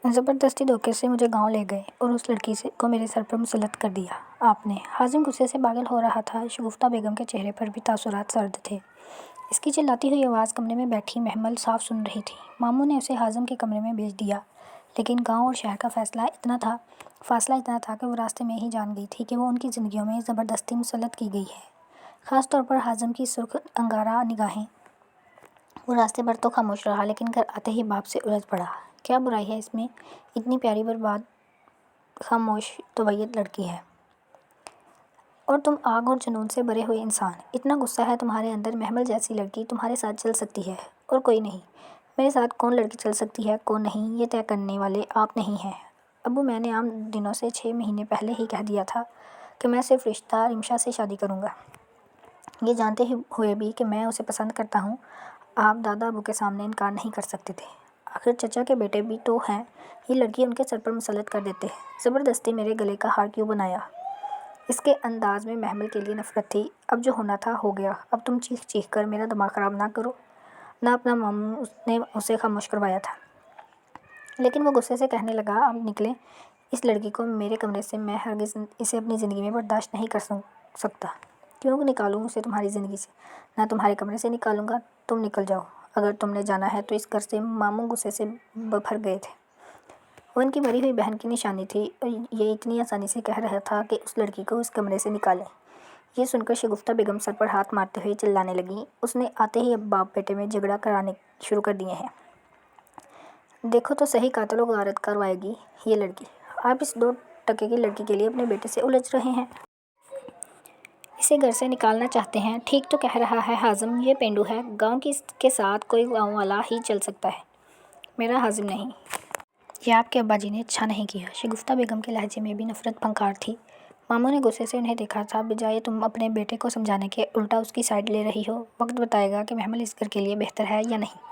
زبردستی دھوکے سے مجھے گاؤں لے گئے اور اس لڑکی کو میرے سر پر مسلط کر دیا آپ نے۔ حازم غصے سے پاگل ہو رہا تھا۔ شگفتہ بیگم کے چہرے پر بھی تاثرات سرد تھے۔ اس کی چلاتی ہوئی آواز کمرے میں بیٹھی محمل صاف سن رہی تھی۔ ماموں نے اسے حازم کے کمرے میں بھیج دیا، لیکن گاؤں اور شہر کا فاصلہ اتنا تھا کہ وہ راستے میں ہی جان گئی تھی کہ وہ ان کی زندگیوں میں زبردستی مسلط کی گئی ہے۔ خاص طور پر حازم کی سرخ انگارہ نگاہیں۔ وہ راستے بھر تو خاموش رہا، لیکن گھر آتے ہی باپ سے الجھ پڑا۔ کیا برائی ہے اس میں؟ اتنی پیاری برباد خاموش طبیعت لڑکی ہے، اور تم آگ اور جنون سے بھرے ہوئے انسان۔ اتنا غصہ ہے تمہارے اندر۔ محمل جیسی لڑکی تمہارے ساتھ چل سکتی ہے اور کوئی نہیں۔ میرے ساتھ کون لڑکی چل سکتی ہے کون نہیں، یہ طے کرنے والے آپ نہیں ہیں۔ ابو، میں نے عام دنوں سے 6 مہینے پہلے ہی کہہ دیا تھا کہ میں صرف رشتہ رمشا سے شادی کروں گا، یہ جانتے ہوئے بھی کہ میں اسے پسند کرتا ہوں۔ آپ دادا ابو کے سامنے انکار نہیں کر سکتے تھے۔ آخر چچا کے بیٹے بھی تو ہیں، یہ لڑکی ان کے سر پر مسلط کر دیتے۔ زبردستی میرے گلے کا ہار کیوں بنایا؟ اس کے انداز میں محمل کے لیے نفرت تھی۔ اب جو ہونا تھا ہو گیا، اب تم چیخ چیخ کر میرا دماغ خراب نہ کرو۔ نہ اپنا ماموں نے اسے خاموش کروایا تھا۔ لیکن وہ غصے سے کہنے لگا، اب نکلیں اس لڑکی کو میرے کمرے سے، میں ہرگز اسے اپنی زندگی میں برداشت نہیں کر سکتا۔ کیوں نکالوں اسے تمہاری زندگی سے؟ نہ تمہارے کمرے سے نکالوں گا، تم نکل جاؤ اگر تم نے جانا ہے تو اس گھر سے۔ ماموں غصے سے بھر گئے تھے۔ وہ ان کی مری ہوئی بہن کی نشانی تھی اور یہ اتنی آسانی سے کہہ رہا تھا کہ اس لڑکی کو اس کمرے سے نکالیں۔ یہ سن کر شگفتہ بیگم سر پر ہاتھ مارتے ہوئے چلانے لگیں، اس نے آتے ہی اب باپ بیٹے میں جھگڑا کرانے شروع کر دیے ہیں۔ دیکھو تو صحیح، قاتل و غارت کروائے گی یہ لڑکی۔ آپ اس 2 ٹکے کی لڑکی کے لیے اپنے بیٹے سے الجھ رہے ہیں، اسے گھر سے نکالنا چاہتے ہیں۔ ٹھیک تو کہہ رہا ہے حازم، یہ پینڈو ہے، گاؤں کے ساتھ کوئی گاؤں والا ہی چل سکتا ہے، میرا حازم نہیں۔ یہ آپ کے ابا جی نے اچھا نہیں کیا۔ شگفتہ بیگم کے لہجے میں بھی نفرت پھنکار تھی۔ ماموں نے غصے سے انہیں دیکھا تھا۔ بجائے تم اپنے بیٹے کو سمجھانے کے، الٹا اس کی سائیڈ لے رہی ہو۔ وقت بتائے گا کہ محمل اس گھر کے لیے بہتر ہے یا نہیں۔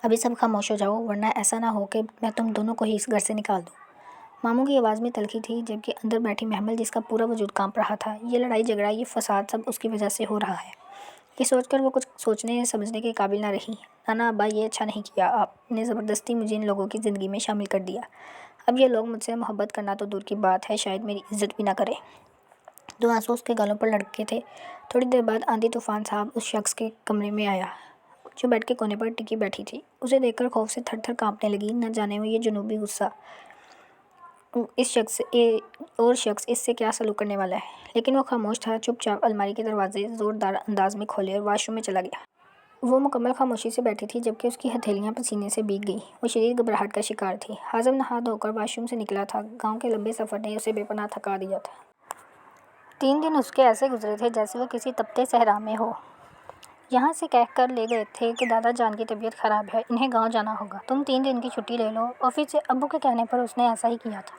ابھی سب خاموش ہو جاؤ، ورنہ ایسا نہ ہو کہ میں تم دونوں کو ہی اس گھر سے نکال دوں۔ ماموں کی آواز میں تلخی تھی، جبکہ اندر بیٹھی محمل جس کا پورا وجود کانپ رہا تھا، یہ لڑائی جھگڑا، یہ فساد سب اس کی وجہ سے ہو رہا ہے۔ یہ سوچ کر وہ کچھ سوچنے سمجھنے کے قابل نہ رہی۔ نانا ابا، یہ اچھا نہیں کیا آپ نے، زبردستی مجھے ان لوگوں کی زندگی میں شامل کر دیا۔ اب یہ لوگ مجھ سے محبت کرنا تو دور کی بات ہے، شاید میری عزت بھی نہ کریں۔ 2 آنسو اس کے گالوں پر لڑکے تھے۔ تھوڑی دیر بعد آندھی طوفان صاحب اس شخص کے کمرے میں آیا جو بیڈ کے کونے پر ٹکی بیٹھی تھی۔ اسے دیکھ کر خوف سے تھر تھر کانپنے لگی۔ نہ جانے وہ یہ جنوبی غصہ اس شخص اس سے کیا سلوک کرنے والا ہے، لیکن وہ خاموش تھا، چپ چاپ الماری کے دروازے زوردار انداز میں کھولے اور واش روم میں چلا گیا۔ وہ مکمل خاموشی سے بیٹھی تھی، جبکہ اس کی ہتھیلیاں پسینے سے بھیگ گئیں۔ وہ شدید گھبراہٹ کا شکار تھی۔ حازم نہا دھو کر واش روم سے نکلا تھا۔ گاؤں کے لمبے سفر نے اسے بے پناہ تھکا دیا تھا۔ 3 دن اس کے ایسے گزرے تھے جیسے وہ کسی تپتے صحرا میں ہو۔ یہاں سے کہہ کر لے گئے تھے کہ دادا جان کی طبیعت خراب ہے، انہیں گاؤں جانا ہوگا، تم 3 دن کی چھٹی لے لو۔ آفس سے ابو کے کہنے پر اس نے ایسا ہی کیا تھا،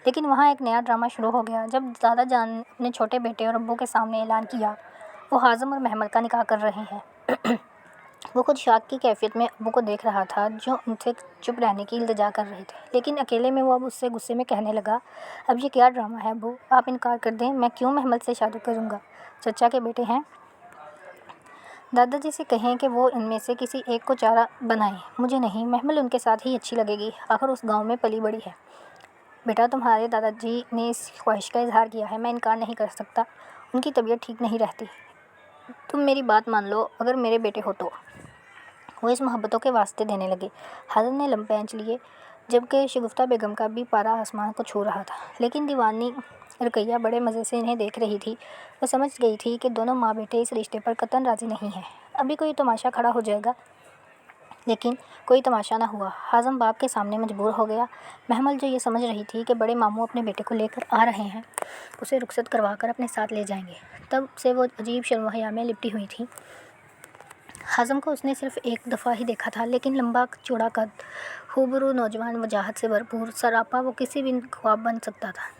لیکن وہاں ایک نیا ڈرامہ شروع ہو گیا۔ جب دادا جان نے اپنے چھوٹے بیٹے اور ابو کے سامنے اعلان کیا وہ حازم اور محمل کا نکاح کر رہے ہیں، وہ خود شاک کی کیفیت میں ابو کو دیکھ رہا تھا جو ان سے چپ رہنے کی التجا کر رہے تھے، لیکن اکیلے میں وہ اب اس سے غصے میں کہنے لگا، اب یہ کیا ڈرامہ ہے ابو؟ آپ انکار کر دیں، میں کیوں محمل سے شادی کروں گا؟ چچا کے بیٹے ہیں، دادا جی سے کہیں کہ وہ ان میں سے کسی ایک کو چارہ بنائیں، مجھے نہیں۔ محمل ان کے ساتھ ہی اچھی لگے گی، آخر اس گاؤں میں پلی بڑی ہے۔ بیٹا، تمہارے دادا جی نے اس خواہش کا اظہار کیا ہے، میں انکار نہیں کر سکتا، ان کی طبیعت ٹھیک نہیں رہتی، تم میری بات مان لو، اگر میرے بیٹے ہو تو۔ وہ اس محبتوں کے واسطے دینے لگے۔ حازم نے لمبے انچ لیے، جبکہ شگفتہ بیگم کا بھی پارا آسمان کو چھو رہا تھا، لیکن دیوانی رقیہ بڑے مزے سے انہیں دیکھ رہی تھی۔ وہ سمجھ گئی تھی کہ دونوں ماں بیٹے اس رشتے پر قطعاً راضی نہیں ہیں۔ ابھی کوئی تماشا کھڑا ہو جائے گا، لیکن کوئی تماشا نہ ہوا۔ حازم باپ کے سامنے مجبور ہو گیا۔ محمل جو یہ سمجھ رہی تھی کہ بڑے ماموں اپنے بیٹے کو لے کر آ رہے ہیں، اسے رخصت کروا کر اپنے ساتھ لے جائیں گے، تب سے وہ عجیب شرم و حیا میں لپٹی ہوئی تھی۔ حازم کو اس نے صرف ایک دفعہ ہی دیکھا تھا، لیکن لمبا چوڑا قد، خوبرو نوجوان، وجاہت سے بھرپور، سراپا وہ کسی بھی خواب بن سکتا تھا۔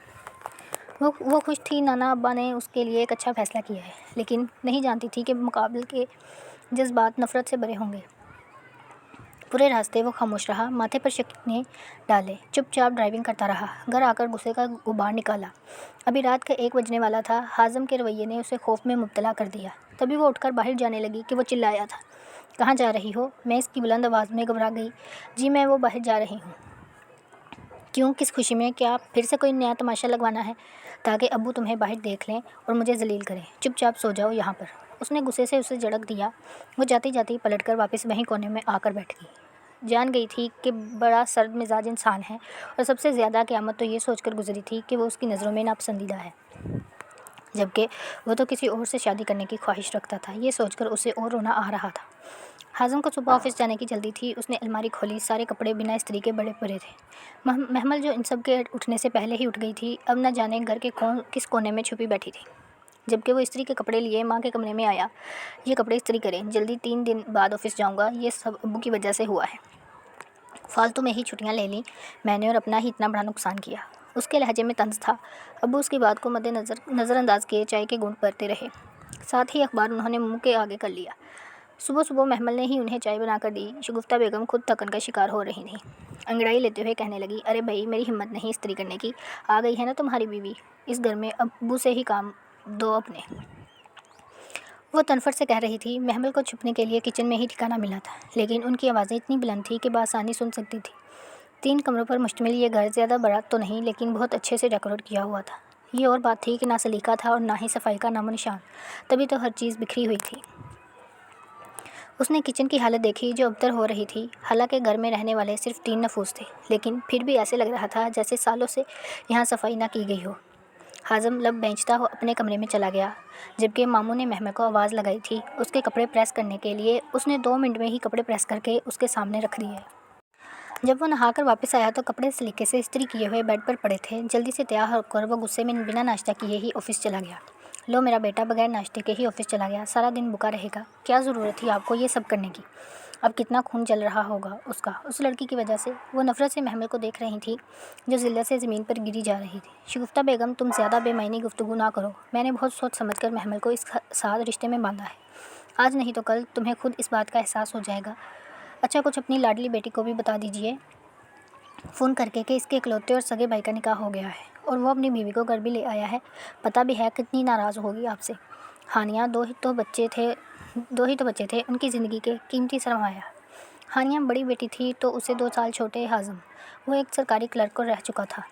وہ خوش تھی، نانا ابا نے اس کے لیے ایک اچھا فیصلہ کیا ہے، لیکن نہیں جانتی تھی کہ مقابل کے جذبات نفرت سے بھرے ہوں گے۔ پورے راستے وہ خاموش رہا، ماتھے پر شکنیں ڈالے، چپ چاپ ڈرائیونگ کرتا رہا۔ گھر آ کر غصے کا غبار نکالا۔ ابھی رات کا 1 بجنے والا تھا۔ حازم کے رویے نے اسے خوف میں مبتلا کر دیا۔ تبھی وہ اٹھ کر باہر جانے لگی کہ وہ چلایا تھا، کہاں جا رہی ہو؟ میں اس کی بلند آواز میں گھبرا گئی۔ جی میں وہ باہر جا رہی ہوں۔ کیوں؟ کس خوشی میں؟ کیا پھر سے کوئی نیا تماشا لگوانا ہے تاکہ ابو تمہیں باہر دیکھ لیں اور مجھے ذلیل کریں؟ چپ چاپ سو جاؤ یہاں پر۔ اس نے غصے سے اسے جھڑک دیا۔ وہ جاتی جاتی پلٹ کر واپس وہیں کونے میں آ کر بیٹھ گئی۔ جان گئی تھی کہ بڑا سرد مزاج انسان ہے، اور سب سے زیادہ قیامت تو یہ سوچ کر گزری تھی کہ وہ اس کی نظروں میں ناپسندیدہ ہے، جبکہ وہ تو کسی اور سے شادی کرنے کی خواہش رکھتا تھا۔ یہ سوچ کر اسے اور رونا آ رہا تھا۔ حازم کو صبح آفس جانے کی جلدی تھی۔ اس نے الماری کھولی، سارے کپڑے بنا استری کے بڑے پڑے تھے۔ محمل جو ان سب کے اٹھنے سے پہلے ہی اٹھ گئی تھی، اب نہ جانے گھر کے کس کونے میں چھپی بیٹھی تھی۔ جبکہ وہ استری کے کپڑے لیے ماں کے کمرے میں آیا۔ یہ کپڑے استری کریں، جلدی 3 دن بعد آفس جاؤں گا، یہ سب ابو کی وجہ سے ہوا ہے۔ فالتو میں ہی چھٹیاں لے لیں میں نے اور اپنا ہی اتنا بڑا نقصان کیا۔ اس کے لہجے میں طنز تھا۔ ابو اس کی بات کو نظر انداز کیے چائے کے گھونٹ بھرتے رہے، ساتھ ہی اخبار انہوں نے منہ کے آگے کر لیا۔ صبح صبح محمل نے ہی انہیں چائے بنا کر دی۔ شگفتہ بیگم خود تھکن کا شکار ہو رہی تھیں۔ انگڑائی لیتے ہوئے کہنے لگی، ارے بھائی، میری ہمت نہیں استری کرنے کی، آ گئی ہے نا تمہاری بیوی، اس گھر میں ابو سے ہی کام دو اپنے۔ وہ تنفر سے کہہ رہی تھی۔ محمل کو چھپنے کے لیے کچن میں ہی ٹھکانہ ملا تھا، لیکن ان کی آوازیں اتنی بلند تھیں کہ بآسانی سن سکتی تھی۔ 3 کمروں پر مشتمل یہ گھر زیادہ بڑا تو نہیں، لیکن بہت اچھے سے ڈیکوریٹ کیا ہوا تھا۔ یہ اور بات تھی کہ نہ سلیقہ تھا اور نہ ہی صفائی کا نام و نشان، تبھی تو ہر چیز بکھری ہوئی تھی۔ اس نے کچن کی حالت دیکھی جو ابتر ہو رہی تھی۔ حالانکہ گھر میں رہنے والے صرف 3 نفوس تھے، لیکن پھر بھی ایسے لگ رہا تھا جیسے سالوں سے یہاں صفائی نہ کی گئی ہو۔ حازم لب بینچتا ہو اپنے کمرے میں چلا گیا، جبکہ ماموں نے محمل کو آواز لگائی تھی اس کے کپڑے پریس کرنے کے لیے۔ اس نے 2 منٹ میں ہی کپڑے پریس کر کے اس کے سامنے رکھ دیے۔ جب وہ نہا کر واپس آیا تو کپڑے سلیقے سے استری کیے ہوئے بیڈ پر پڑے تھے۔ جلدی سے تیار ہو کر وہ غصے میں بنا ناشتہ کیے ہی آفس چلا گیا۔ لو میرا بیٹا بغیر ناشتے کے ہی آفس چلا گیا، سارا دن بھوکا رہے گا، کیا ضرورت تھی آپ کو یہ سب کرنے کی؟ اب کتنا خون جل رہا ہوگا اس کا، اس لڑکی کی وجہ سے۔ وہ نفرت سے محمل کو دیکھ رہی تھی جو ذلت سے زمین پر گری جا رہی تھی۔ شگفتہ بیگم، تم زیادہ بے معنی گفتگو نہ کرو، میں نے بہت سوچ سمجھ کر محمل کو اس ساتھ رشتے میں باندھا ہے، آج نہیں تو کل تمہیں خود اس بات کا احساس ہو جائے گا۔ اچھا کچھ اپنی لاڈلی بیٹی کو بھی بتا دیجیے فون کر کے کہ اس کے اکلوتے اور سگے بھائی کا نکاح ہو گیا ہے، اور وہ اپنی بیوی کو گھر بھی لے آیا ہے، پتہ بھی ہے کتنی ناراض ہوگی آپ سے۔ ہانیہ، 2 ہی تو بچے تھے ان کی زندگی کے قیمتی سرمایہ۔ ہانیہ بڑی بیٹی تھی تو اسے 2 سال چھوٹے حازم، وہ ایک سرکاری کلرک رہ چکا تھا،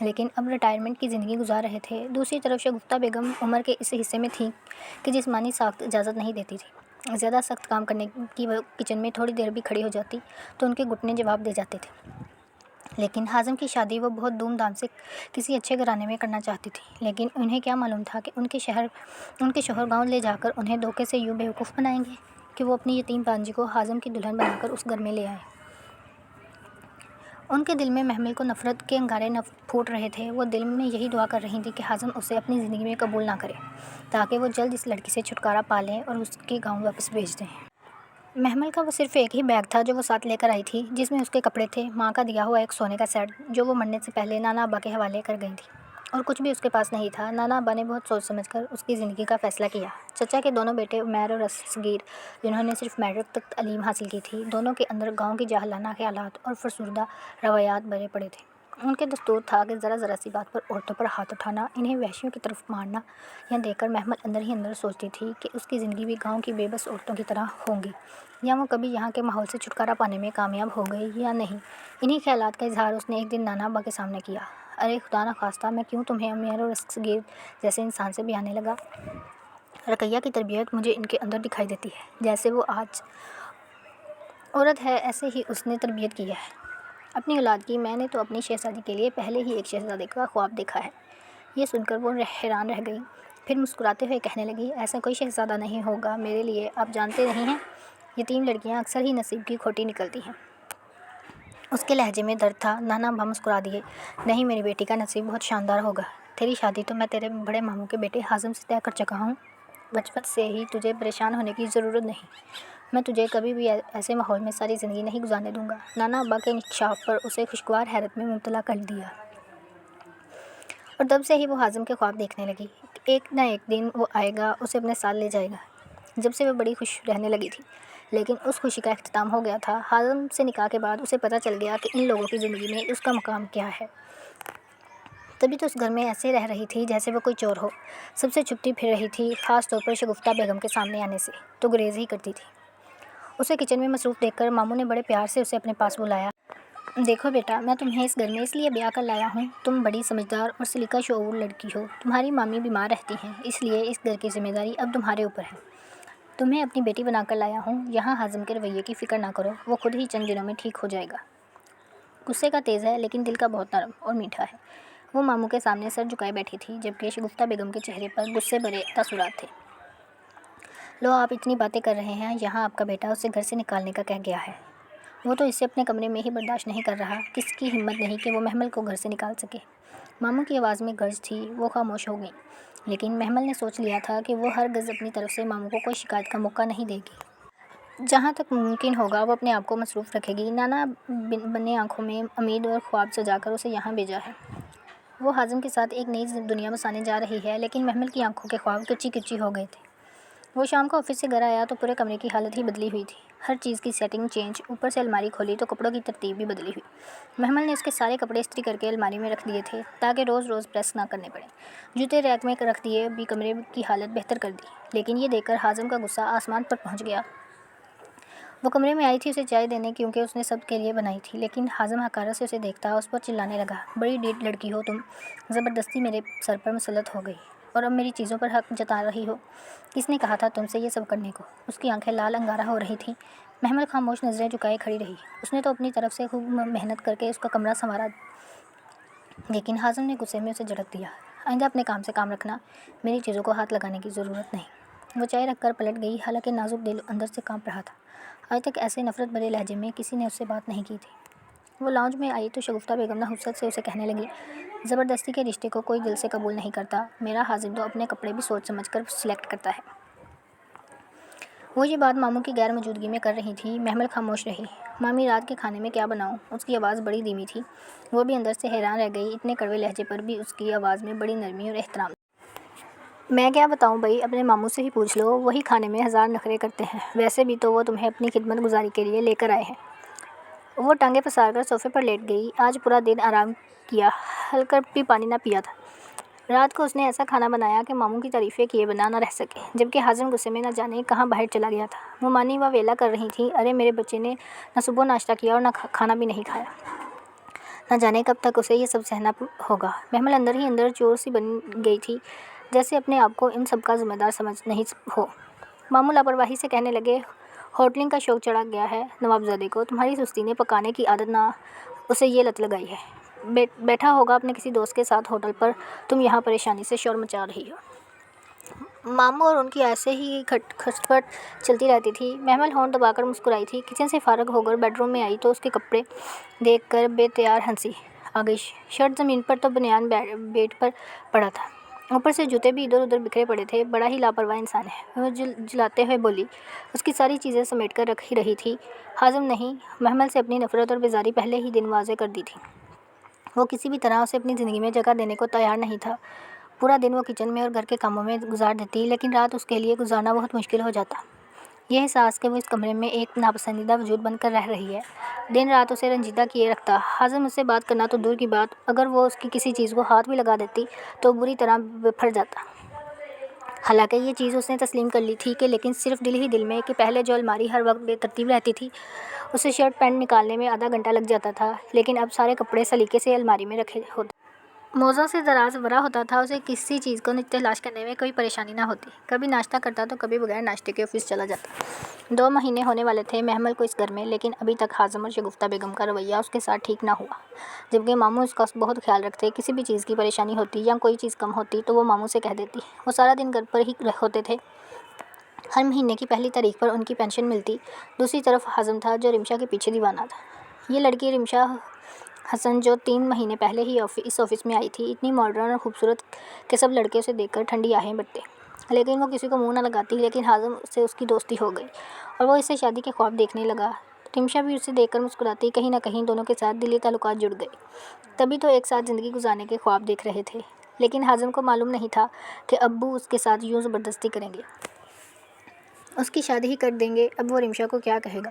لیکن اب ریٹائرمنٹ کی زندگی گزار رہے تھے۔ دوسری طرف شگفتہ بیگم عمر کے اس حصے میں تھیں کہ جسمانی ساخت اجازت نہیں دیتی تھی۔ زیادہ سخت کام کرنے کی وہ کچن میں تھوڑی دیر بھی کھڑی ہو جاتی تو ان کے گھٹنے جواب دے جاتے تھے۔ لیکن حازم کی شادی وہ بہت دھوم دھام سے کسی اچھے گھرانے میں کرنا چاہتی تھی، لیکن انہیں کیا معلوم تھا کہ ان کے شوہر گاؤں لے جا کر انہیں دھوکے سے یوں بیوقوف بنائیں گے کہ وہ اپنی یتیم بانجی کو حازم کی دلہن بنا کر اس گھر میں لے آئیں۔ ان کے دل میں محمل کو نفرت کے انگارے پھوٹ رہے تھے۔ وہ دل میں یہی دعا کر رہی تھی کہ حازم اسے اپنی زندگی میں قبول نہ کرے، تاکہ وہ جلد اس لڑکی سے چھٹکارا پا لیں اور اس کے گاؤں واپس بھیج دیں۔ محمل کا وہ صرف ایک ہی بیگ تھا جو وہ ساتھ لے کر آئی تھی، جس میں اس کے کپڑے تھے، ماں کا دیا ہوا ایک سونے کا سیٹ جو وہ مرنے سے پہلے نانا ابا کے حوالے کر گئی تھی، اور کچھ بھی اس کے پاس نہیں تھا۔ نانا ابا نے بہت سوچ سمجھ کر اس کی زندگی کا فیصلہ کیا۔ چچا کے دونوں بیٹے عمیر اور اصغر، جنہوں نے صرف میٹرک تک تعلیم حاصل کی تھی، دونوں کے اندر گاؤں کی جاہلانہ خیالات اور فرسودہ روایات بھرے پڑے تھے۔ ان کے دستور تھا کہ ذرا سی بات پر عورتوں پر ہاتھ اٹھانا، انہیں وحشیوں کی طرف مارنا۔ یہ دیکھ کر محمل اندر ہی اندر سوچتی تھی کہ اس کی زندگی بھی گاؤں کی بے بس عورتوں کی طرح ہوگی، یا وہ کبھی یہاں کے ماحول سے چھٹکارا پانے میں کامیاب ہو گئی یا نہیں۔ انہی خیالات کا اظہار اس نے ایک دن نانا ابا کے سامنے کیا۔ ارے خدا نخواستہ، میں کیوں تمہیں عمیر اور اصغر جیسے انسان سے بیانے لگا؟ رقیہ کی تربیت مجھے ان کے اندر دکھائی دیتی ہے، جیسے وہ آج عورت ہے ایسے ہی اس نے تربیت کی ہے اپنی اولاد کی۔ میں نے تو اپنی شہزادی کے لیے پہلے ہی ایک شہزادے کا خواب دیکھا ہے۔ یہ سن کر وہ حیران رہ گئی، پھر مسکراتے ہوئے کہنے لگی، ایسا کوئی شہزادہ نہیں ہوگا میرے لیے، آپ جانتے نہیں ہیں، یتیم لڑکیاں اکثر ہی نصیب کی کھوٹی نکلتی ہیں۔ اس کے لہجے میں درد تھا۔ نانا ابا مسکرا دیے۔ نہیں، میری بیٹی کا نصیب بہت شاندار ہوگا، تیری شادی تو میں تیرے بڑے ماموں کے بیٹے حازم سے طے کر چکا ہوں، بچپن سے ہی تجھے پریشان ہونے کی ضرورت نہیں، میں تجھے کبھی بھی ایسے ماحول میں ساری زندگی نہیں گزارنے دوں گا۔ نانا ابا کے انکشاف پر اسے خوشگوار حیرت میں مبتلا کر دیا، اور تب سے ہی وہ حازم کے خواب دیکھنے لگی۔ ایک نہ ایک دن وہ آئے گا، اسے اپنے ساتھ لے جائے گا۔ جب سے وہ بڑی خوش رہنے لگی تھی، لیکن اس خوشی کا اختتام ہو گیا تھا۔ حازم سے نکاح کے بعد اسے پتہ چل گیا کہ ان لوگوں کی زندگی میں اس کا مقام کیا ہے۔ تبھی تو اس گھر میں ایسے رہ رہی تھی جیسے وہ کوئی چور ہو، سب سے چھپتی پھر رہی تھی، خاص طور پر شگفتہ بیگم کے سامنے آنے سے تو گریز ہی کرتی تھی۔ اسے کچن میں مصروف دیکھ کر ماموں نے بڑے پیار سے اسے اپنے پاس بلایا۔ دیکھو بیٹا، میں تمہیں اس گھر میں اس لیے بیاہ کر لایا ہوں، تم بڑی سمجھدار اور سلیقہ شعور لڑکی ہو۔ تمہاری مامی بیمار رہتی ہیں، اس لیے اس گھر کی ذمہ داری اب تمہارے اوپر ہے۔ تمہیں اپنی بیٹی بنا کر لایا ہوں۔ یہاں حازم کے رویے کی فکر نہ کرو، وہ خود ہی چند دنوں میں ٹھیک ہو جائے گا۔ غصے کا تیز ہے لیکن دل کا بہت نرم اور میٹھا ہے۔ وہ ماموں کے سامنے سر جھکائے بیٹھی تھی جبکہ شگفتہ بیگم کے چہرے پر غصے بھرے تاثرات تھے۔ لو، آپ اتنی باتیں کر رہے ہیں، یہاں آپ کا بیٹا اسے گھر سے نکالنے کا کہہ گیا ہے۔ وہ تو اسے اپنے کمرے میں ہی برداشت نہیں کر رہا، کس کی ہمت نہیں کہ وہ محمل کو گھر سے نکال سکے۔ ماموں کی آواز میں گرج تھی، وہ خاموش ہو گئیں۔ لیکن محمل نے سوچ لیا تھا کہ وہ ہرگز اپنی طرف سے ماموں کو کوئی شکایت کا موقع نہیں دے گی۔ جہاں تک ممکن ہوگا وہ اپنے آپ کو مصروف رکھے گی۔ نانا بنے آنکھوں میں امید اور خواب سجا کر اسے یہاں بھیجا ہے۔ وہ حازم کے ساتھ ایک نئی دنیا بسانے جا رہی ہے، لیکن محمل کی آنکھوں کے خواب کچی کچی ہو گئے تھے۔ وہ شام کو آفس سے گھر آیا تو پورے کمرے کی حالت ہی بدلی ہوئی تھی۔ ہر چیز کی سیٹنگ چینج، اوپر سے الماری کھولی تو کپڑوں کی ترتیب بھی بدلی ہوئی۔ محمل نے اس کے سارے کپڑے استری کر کے الماری میں رکھ دیے تھے تاکہ روز روز پریس نہ کرنے پڑیں۔ جوتے ریک میں رکھ دیے بھی کمرے کی حالت بہتر کر دی۔ لیکن یہ دیکھ کر حازم کا غصہ آسمان پر پہنچ گیا۔ وہ کمرے میں آئی تھی اسے چائے دینے کیونکہ اس نے سب کے لیے بنائی تھی، لیکن حازم حقارت سے اسے دیکھتا اس پر چلانے لگا، بڑی ڈیٹ لڑکی ہو تم، زبردستی میرے سر پر مسلط ہو گئی اور اب میری چیزوں پر حق جتا رہی ہو۔ کس نے کہا تھا تم سے یہ سب کرنے کو؟ اس کی آنکھیں لال انگارہ ہو رہی تھیں۔ محمل خاموش نظریں جھکائے کھڑی رہی۔ اس نے تو اپنی طرف سے خوب محنت کر کے اس کا کمرہ سنوارا، لیکن حازم نے غصے میں اسے جھڑک دیا۔ آئندہ اپنے کام سے کام رکھنا، میری چیزوں کو ہاتھ لگانے کی ضرورت نہیں۔ وہ چائے رکھ کر پلٹ گئی، حالانکہ نازک دل اندر سے کانپ رہا تھا۔ آج تک ایسے نفرت بھرے لہجے میں کسی نے اس سے بات نہیں کی تھی۔ وہ لاؤنج میں آئی تو شگفتہ بیگم نحوست سے اسے کہنے لگی، زبردستی کے رشتے کو کوئی دل سے قبول نہیں کرتا۔ میرا حازم تو اپنے کپڑے بھی سوچ سمجھ کر سلیکٹ کرتا ہے۔ وہ یہ بات ماموں کی غیر موجودگی میں کر رہی تھی۔ محمل خاموش رہی۔ مامی، رات کے کھانے میں کیا بناؤں؟ اس کی آواز بڑی دھیمی تھی۔ وہ بھی اندر سے حیران رہ گئی، اتنے کڑوے لہجے پر بھی اس کی آواز میں بڑی نرمی اور احترام تھا۔ میں کیا بتاؤں بھائی، اپنے ماموں سے ہی پوچھ لو، وہی کھانے میں ہزار نخرے کرتے ہیں۔ ویسے بھی تو وہ تمہیں اپنی خدمت گزاری کے لیے لے کر آئے ہیں۔ وہ ٹانگیں پسار کر صوفے پر لیٹ گئی۔ آج پورا دن آرام کیا، ہلکا بھی پانی نہ پیا تھا۔ رات کو اس نے ایسا کھانا بنایا کہ ماموں کی تعریفیں کیے بنا نہ رہ سکے، جبکہ حازم غصے میں نہ جانے کہاں باہر چلا گیا تھا۔ وہ مانی و ویلا کر رہی تھی، ارے میرے بچے نے نہ صبح ناشتہ کیا اور نہ کھانا بھی نہیں کھایا، نہ جانے کب تک اسے یہ سب سہنا ہوگا۔ محمل اندر ہی اندر چور سی بن گئی تھی، جیسے اپنے آپ کو ان سب کا ذمہ دار سمجھ نہیں ہو۔ ماموں لاپرواہی سے کہنے لگے، ہوٹلنگ کا شوق چڑھا گیا ہے نوابزادے کو، تمہاری سستی نے پکانے کی عادت نہ اسے یہ لت لگائی ہے۔ بیٹھا ہوگا اپنے کسی دوست کے ساتھ ہوٹل پر، تم یہاں پریشانی سے شور مچا رہی ہو۔ ماموں اور ان کی ایسے ہی کھٹپٹ چلتی رہتی تھی۔ محمل ہونٹ دبا کر مسکرائی تھی۔ کچن سے فارغ ہو کر بیڈ روم میں آئی تو اس کے کپڑے دیکھ کر بے تیار ہنسی آ گئی۔ شرٹ زمین پر تو بنیان بیڈ پر پڑا تھا، اوپر سے جوتے بھی ادھر ادھر بکھرے پڑے تھے۔ بڑا ہی لاپرواہ انسان ہے، وہ جلاتے ہوئے بولی۔ اس کی ساری چیزیں سمیٹ کر رکھ ہی رہی تھی۔ حازم نہیں، محمل سے اپنی نفرت اور بیزاری پہلے ہی دن واضح کر دی تھی۔ وہ کسی بھی طرح اسے اپنی زندگی میں جگہ دینے کو تیار نہیں تھا۔ پورا دن وہ کچن میں اور گھر کے کاموں میں گزار دیتی، لیکن رات اس کے لیے گزارنا بہت مشکل ہو جاتا۔ یہ احساس کہ وہ اس کمرے میں ایک ناپسندیدہ وجود بن کر رہ رہی ہے، دن رات اسے رنجیدہ کیے رکھتا۔ حازم اس سے بات کرنا تو دور کی بات، اگر وہ اس کی کسی چیز کو ہاتھ بھی لگا دیتی تو بری طرح بفر جاتا۔ حالانکہ یہ چیز اس نے تسلیم کر لی تھی، لیکن صرف دل ہی دل میں، کہ پہلے جو الماری ہر وقت بے ترتیب رہتی تھی، اسے شرٹ پینٹ نکالنے میں آدھا گھنٹہ لگ جاتا تھا، لیکن اب سارے کپڑے سلیقے سے الماری میں رکھے ہوتے۔ موزوں سے دراز بھرا ہوتا تھا، اسے کسی چیز کو تلاش کرنے میں کوئی پریشانی نہ ہوتی۔ کبھی ناشتہ کرتا تو کبھی بغیر ناشتے کے آفس چلا جاتا۔ 2 مہینے ہونے والے تھے محمل کو اس گھر میں، لیکن ابھی تک حازم اور شگفتہ بیگم کا رویہ اس کے ساتھ ٹھیک نہ ہوا، جبکہ ماموں اس کا بہت خیال رکھتے۔ کسی بھی چیز کی پریشانی ہوتی یا کوئی چیز کم ہوتی تو وہ ماموں سے کہہ دیتی۔ وہ سارا دن گھر پر ہی ہوتے تھے۔ ہر مہینے کی پہلی تاریخ پر ان کی پینشن ملتی۔ دوسری طرف حازم تھا جو رمشا کے پیچھے دیوانہ تھا۔ یہ لڑکی رمشا حسن جو 3 مہینے پہلے ہی اس آفس میں آئی تھی، اتنی ماڈرن اور خوبصورت کہ سب لڑکے اسے دیکھ کر ٹھنڈی آہیں بھرتے، لیکن وہ کسی کو منہ نہ لگاتی۔ لیکن حازم سے اس کی دوستی ہو گئی اور وہ اس سے شادی کے خواب دیکھنے لگا۔ رمشا بھی اسے دیکھ کر مسکراتی، کہیں نہ کہیں دونوں کے ساتھ دلی تعلقات جڑ گئے۔ تبھی تو ایک ساتھ زندگی گزارنے کے خواب دیکھ رہے تھے، لیکن حازم کو معلوم نہیں تھا کہ ابو اس کے ساتھ یوں زبردستی کریں گے، اس کی شادی ہی کر دیں گے۔ اب وہ رمشا کو کیا کہے گا،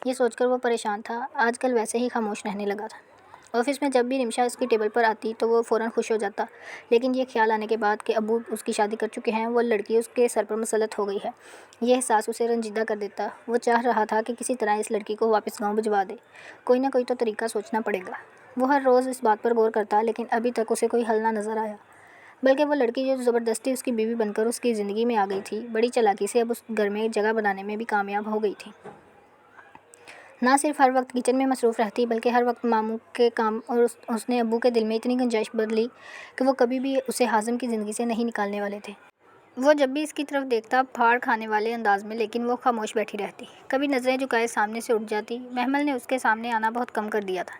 یہ سوچ کر وہ پریشان تھا۔ آج کل ویسے ہی خاموش رہنے لگا تھا۔ آفس میں جب بھی رمشا اس کی ٹیبل پر آتی تو وہ فوراً خوش ہو جاتا، لیکن یہ خیال آنے کے بعد کہ ابو اس کی شادی کر چکے ہیں، وہ لڑکی اس کے سر پر مسلط ہو گئی ہے، یہ احساس اسے رنجیدہ کر دیتا۔ وہ چاہ رہا تھا کہ کسی طرح اس لڑکی کو واپس گاؤں بھجوا دے، کوئی نہ کوئی تو طریقہ سوچنا پڑے گا۔ وہ ہر روز اس بات پر غور کرتا، لیکن ابھی تک اسے کوئی حل نہ نظر آیا، بلکہ وہ لڑکی جو زبردستی اس کی بیوی بن کر اس کی زندگی میں آ گئی تھی، بڑی چالاکی سے اب اس گھر میں جگہ بنانے میں بھی کامیاب ہو گئی تھی۔ نہ صرف ہر وقت کچن میں مصروف رہتی، بلکہ ہر وقت ماموں کے کام، اور اس نے ابو کے دل میں اتنی گنجائش بدلی کہ وہ کبھی بھی اسے حازم کی زندگی سے نہیں نکالنے والے تھے۔ وہ جب بھی اس کی طرف دیکھتا پھاڑ کھانے والے انداز میں، لیکن وہ خاموش بیٹھی رہتی، کبھی نظریں جھکائے سامنے سے اٹھ جاتی۔ محمل نے اس کے سامنے آنا بہت کم کر دیا تھا۔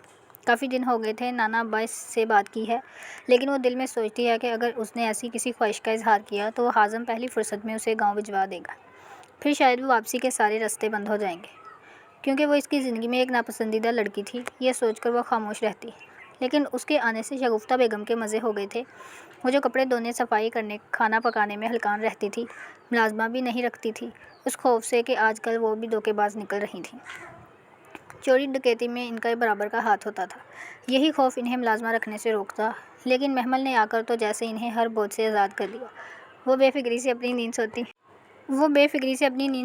کافی دن ہو گئے تھے نانا ابا سے بات کی ہے، لیکن وہ دل میں سوچتی ہے کہ اگر اس نے ایسی کسی خواہش کا اظہار کیا تو وہ حازم پہلی فرصت میں اسے گاؤں بھجوا دے گا، پھر شاید وہ واپسی کے سارے راستے بند ہو جائیں گے، کیونکہ وہ اس کی زندگی میں ایک ناپسندیدہ لڑکی تھی۔ یہ سوچ کر وہ خاموش رہتی، لیکن اس کے آنے سے شگفتہ بیگم کے مزے ہو گئے تھے۔ وہ جو کپڑے دھونے، صفائی کرنے، کھانا پکانے میں ہلکان رہتی تھی، ملازمہ بھی نہیں رکھتی تھی، اس خوف سے کہ آج کل وہ بھی دھوکے باز نکل رہی تھیں۔ چوری ڈکیتی میں ان کا برابر کا ہاتھ ہوتا تھا، یہی خوف انہیں ملازمہ رکھنے سے روکتا، لیکن محمل نے آ کر تو جیسے انہیں ہر بوجھ سے آزاد کر دیا۔ وہ بے فکری سے اپنی نیند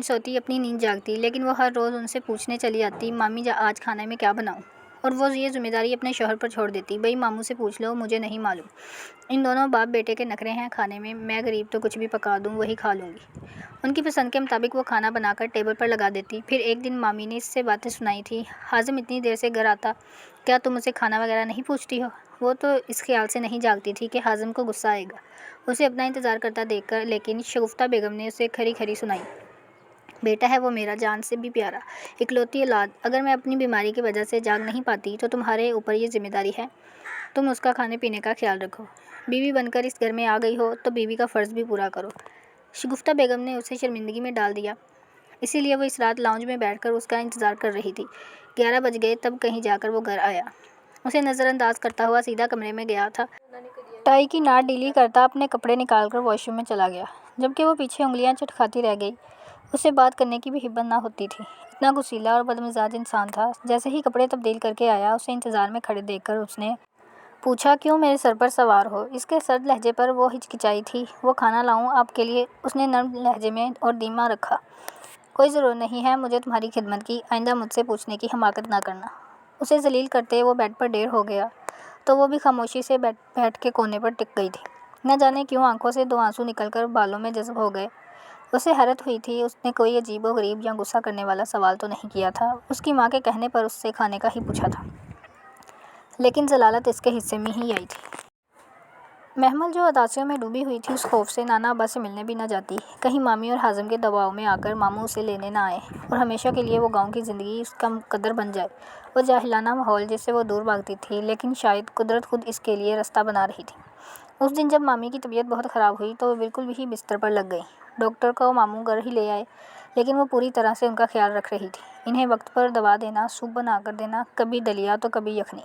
سوتی، اپنی نیند جاگتی، لیکن وہ ہر روز ان سے پوچھنے چلی آتی، مامی آج کھانے میں کیا بناؤں؟ اور وہ یہ ذمہ داری اپنے شوہر پر چھوڑ دیتی، بھئی ماموں سے پوچھ لو، مجھے نہیں معلوم۔ ان دونوں باپ بیٹے کے نخرے ہیں کھانے میں غریب تو کچھ بھی پکا دوں وہی کھا لوں گی۔ ان کی پسند کے مطابق وہ کھانا بنا کر ٹیبل پر لگا دیتی۔ پھر ایک دن مامی نے اس سے باتیں سنائی تھی، حازم اتنی دیر سے گھر آتا، کیا تم اسے کھانا وغیرہ نہیں پوچھتی ہو؟ وہ تو اس خیال سے نہیں جاگتی تھی کہ حازم کو غصہ آئے گا اسے اپنا انتظار کرتا دیکھ کر، لیکن شگفتہ بیگم نے اسے کھری کھری سنائی، بیٹا ہے وہ میرا جان سے بھی پیارا، اکلوتی اولاد، اگر میں اپنی بیماری کی وجہ سے جاگ نہیں پاتی تو تمہارے اوپر یہ ذمہ داری ہے، تم اس کا کھانے پینے کا خیال رکھو، بیوی بن کر اس گھر میں آ گئی ہو تو بیوی کا فرض بھی پورا کرو۔ شگفتہ بیگم نے اسے شرمندگی میں ڈال دیا، اسی لیے وہ اس رات لاؤنج میں بیٹھ کر اس کا انتظار کر رہی تھی۔ 11 بج گئے تب کہیں جا کر وہ گھر آیا، اسے نظر انداز کرتا ہوا سیدھا کمرے میں گیا تھا، ٹائی کی ناٹ ڈھیلی کرتا اپنے کپڑے نکال کر واش روم میں چلا گیا، جبکہ وہ پیچھے انگلیاں چٹکھاتی رہ گئی، اسے بات کرنے کی بھی ہمت نہ ہوتی تھی، اتنا غصیلا اور بدمزاج انسان تھا۔ جیسے ہی کپڑے تبدیل کر کے آیا، اسے انتظار میں کھڑے دیکھ کر اس نے پوچھا، کیوں میرے سر پر سوار ہو؟ اس کے سرد لہجے پر وہ ہچکچائی تھی۔ وہ کھانا لاؤں آپ کے لیے؟ اس نے نرم لہجے میں اور دھیما رکھا، کوئی ضرورت نہیں ہے مجھے تمہاری خدمت کی، آئندہ مجھ سے پوچھنے کی حماقت نہ کرنا۔ اسے ذلیل کرتے وہ بیڈ پر ڈیر ہو گیا تو وہ بھی خاموشی سے بیٹھ کے کونے پر ٹک گئی تھی، نہ جانے کیوں آنکھوں سے 2 آنسو نکل کر بالوں میں جذب ہو گئے۔ اسے حیرت ہوئی تھی، اس نے کوئی عجیب و غریب یا غصہ کرنے والا سوال تو نہیں کیا تھا، اس کی ماں کے کہنے پر اس سے کھانے کا ہی پوچھا تھا، لیکن ضلالت اس کے حصے میں ہی آئی تھی۔ محمل جو اداسیوں میں ڈوبی ہوئی تھی، اس خوف سے نانا ابا سے ملنے بھی نہ جاتی، کہیں مامی اور حازم کے دباؤ میں آ کر ماموں اسے لینے نہ آئے اور ہمیشہ کے لیے وہ گاؤں کی زندگی اس کا مقدر بن جائے۔ وہ جاہلانہ ماحول جس سے وہ دور بھاگتی تھی، لیکن شاید قدرت خود اس کے لیے راستہ بنا رہی تھی۔ اس دن جب مامی کی طبیعت بہت خراب ہوئی تو وہ بالکل بھی بستر پر لگ گئی، ڈاکٹر کو ماموں گھر ہی لے آئے، لیکن وہ پوری طرح سے ان کا خیال رکھ رہی تھی، انہیں وقت پر دوا دینا، سوپ بنا کر دینا، کبھی دلیا تو کبھی یخنی۔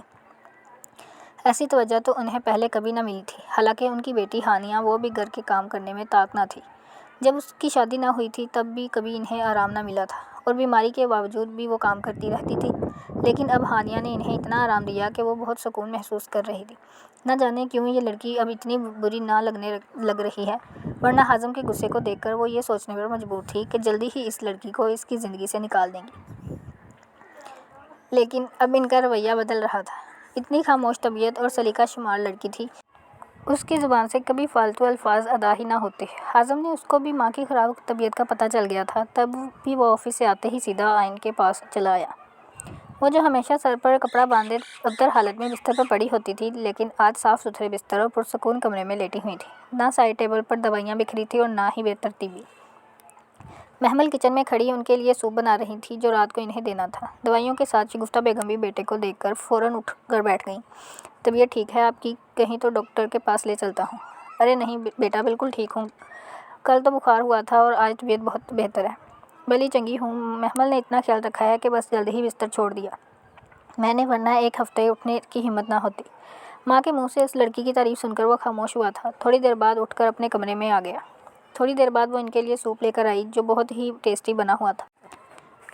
ایسی توجہ تو انہیں پہلے کبھی نہ ملی تھی، حالانکہ ان کی بیٹی ہانیہ، وہ بھی گھر کے کام کرنے میں طاق نہ تھی، جب اس کی شادی نہ ہوئی تھی تب بھی کبھی انہیں آرام نہ ملا تھا، اور بیماری کے باوجود بھی وہ کام کرتی رہتی تھی، لیکن اب ہانیہ نے انہیں اتنا آرام دیا کہ وہ بہت سکون محسوس کر رہی تھی۔ نہ جانے کیوں یہ لڑکی اب اتنی بری نہ لگ رہی ہے، ورنہ حازم کے غصے کو دیکھ کر وہ یہ سوچنے پر مجبور تھی کہ جلدی ہی اس لڑکی کو اس کی زندگی سے نکال دیں گی، لیکن اب ان کا رویہ بدل رہا تھا۔ اتنی خاموش طبیعت اور سلیقہ شمار لڑکی تھی، اس کی زبان سے کبھی فالتو الفاظ ادا ہی نہ ہوتے۔ حازم نے اس کو بھی ماں کی خراب طبیعت کا پتہ چل گیا تھا، تب بھی وہ آفس سے آتے ہی سیدھا آئین کے پاس چلا آیا۔ وہ جو ہمیشہ سر پر کپڑا باندھے ابتر حالت میں بستر پر پڑی ہوتی تھی، لیکن آج صاف ستھرے بستر اور پرسکون کمرے میں لیٹی ہوئی تھی، نہ سائڈ ٹیبل پر دوائیاں بکھری تھیں اور نہ ہی بے ترتیبی۔ محمل کچن میں کھڑی ان کے لیے سوپ بنا رہی تھی جو رات کو انہیں دینا تھا۔ دوائیوں کے ساتھ شگفتہ بیگم بھی بیٹے کو دیکھ کر فوراً اٹھ کر بیٹھ گئیں۔ طبیعت ٹھیک ہے آپ کی؟ کہیں تو ڈاکٹر کے پاس لے چلتا ہوں۔ ارے نہیں بیٹا، بالکل ٹھیک ہوں، کل تو بخار ہوا تھا اور آج طبیعت بہت بہتر ہے، بھلی چنگی ہوں۔ محمل نے اتنا خیال رکھا ہے کہ بس جلد ہی بستر چھوڑ دیا میں نے، ورنہ ایک ہفتے اٹھنے کی ہمت نہ ہوتی۔ ماں کے منہ سے اس لڑکی کی تعریف سن کر وہ خاموش ہوا تھا، تھوڑی دیر بعد اٹھ کر اپنے کمرے میں آ گیا۔ تھوڑی دیر بعد وہ ان کے لیے سوپ لے کر آئی جو بہت ہی ٹیسٹی بنا ہوا تھا۔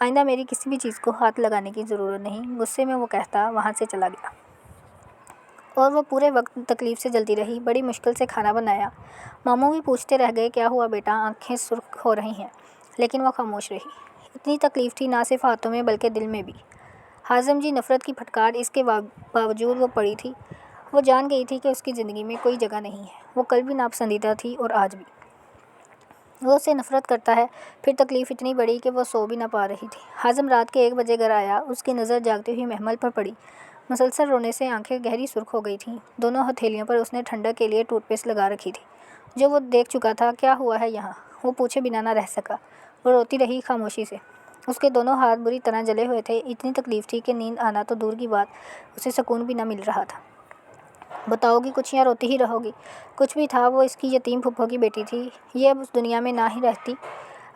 آئندہ میری کسی بھی چیز کو ہاتھ لگانے کی ضرورت نہیں، غصے میں وہ کہتا وہاں سے چلا گیا۔ اور وہ پورے وقت تکلیف سے جلتی رہی، بڑی مشکل سے کھانا بنایا۔ ماموں بھی پوچھتے رہ گئے کیا ہوا بیٹا، آنکھیں سرخ ہو رہی ہیں، لیکن وہ خاموش رہی۔ اتنی تکلیف تھی نہ صرف ہاتھوں میں بلکہ دل میں بھی۔ حازم جی نفرت کی پھٹکار اس کے باوجود وہ پڑی تھی۔ وہ جان گئی تھی کہ اس کی زندگی میں کوئی جگہ نہیں ہے۔ وہ کل بھی ناپسندیدہ تھی اور آج بھی۔ وہ اسے نفرت کرتا ہے۔ پھر تکلیف اتنی بڑی کہ وہ سو بھی نہ پا رہی تھی۔ حازم رات کے 1 بجے گھر آیا۔ اس کی نظر جاگتی ہوئی محمل پر پڑی۔ مسلسل رونے سے آنکھیں گہری سرخ ہو گئی تھیں۔ دونوں ہتھیلیوں پر اس نے ٹھنڈک کے لیے ٹوتھ پیسٹ لگا رکھی تھی جو وہ دیکھ چکا تھا۔ کیا ہوا ہے یہاں؟ وہ پوچھے بنا نہ رہ سکا۔ وہ روتی رہی خاموشی سے۔ اس کے دونوں ہاتھ بری طرح جلے ہوئے تھے۔ اتنی تکلیف تھی کہ نیند آنا تو دور کی بات، اسے سکون بھی نہ مل رہا تھا۔ بتاؤ گی کچھ یا روتی ہی رہو گی؟ کچھ بھی تھا، وہ اس کی یتیم پھپھو کی بیٹی تھی۔ یہ اب اس دنیا میں نہ ہی رہتی۔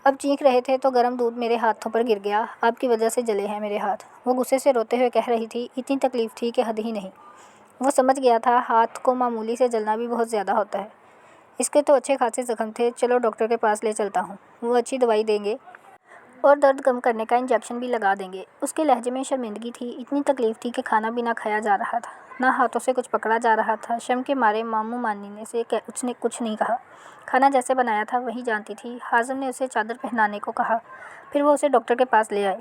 اب چیخ رہے تھے تو گرم دودھ میرے ہاتھوں پر گر گیا۔ آپ کی وجہ سے جلے ہیں میرے ہاتھ، وہ غصے سے روتے ہوئے کہہ رہی تھی۔ اتنی تکلیف تھی کہ حد ہی نہیں۔ وہ سمجھ گیا تھا ہاتھ کو معمولی سے جلنا بھی بہت زیادہ ہوتا ہے۔ اس کے تو اچھے خاصے زخم تھے۔ چلو ڈاکٹر کے پاس لے چلتا ہوں، وہ اچھی دوائی دیں گے اور درد کم کرنے کا انجیکشن بھی لگا دیں گے۔ اس کے لہجے میں شرمندگی تھی۔ اتنی تکلیف تھی کہ کھانا بھی نہ کھایا جا رہا تھا، نہ ہاتھوں سے کچھ پکڑا جا رہا تھا۔ شرم کے مارے ماموں ماننے سے اس نے کچھ نہیں کہا۔ کھانا جیسے بنایا تھا وہی جانتی تھی۔ حازم نے اسے چادر پہنانے کو کہا، پھر وہ اسے ڈاکٹر کے پاس لے آئے۔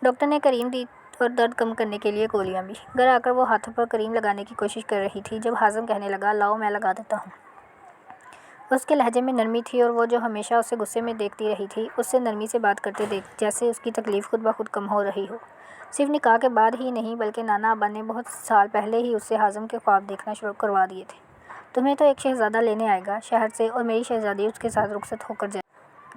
ڈاکٹر نے کریم دی اور درد کم کرنے کے لیے گولیاں بھی۔ گھر آ کر وہ ہاتھوں پر کریم لگانے کی کوشش کر رہی تھی جب حازم کہنے لگا، لاؤ میں لگا دیتا ہوں۔ اس کے لہجے میں نرمی تھی اور وہ جو ہمیشہ اسے غصے میں دیکھتی رہی تھی، اس سے نرمی سے بات کرتے دیکھ جیسے اس کی تکلیف خود بخود کم ہو رہی ہو۔ صرف نکاح کے بعد ہی نہیں بلکہ نانا ابا نے بہت سال پہلے ہی اس سے حازم کے خواب دیکھنا شروع کروا دیے تھے۔ تمہیں تو ایک شہزادہ لینے آئے گا شہر سے اور میری شہزادی اس کے ساتھ رخصت ہو کر جائے۔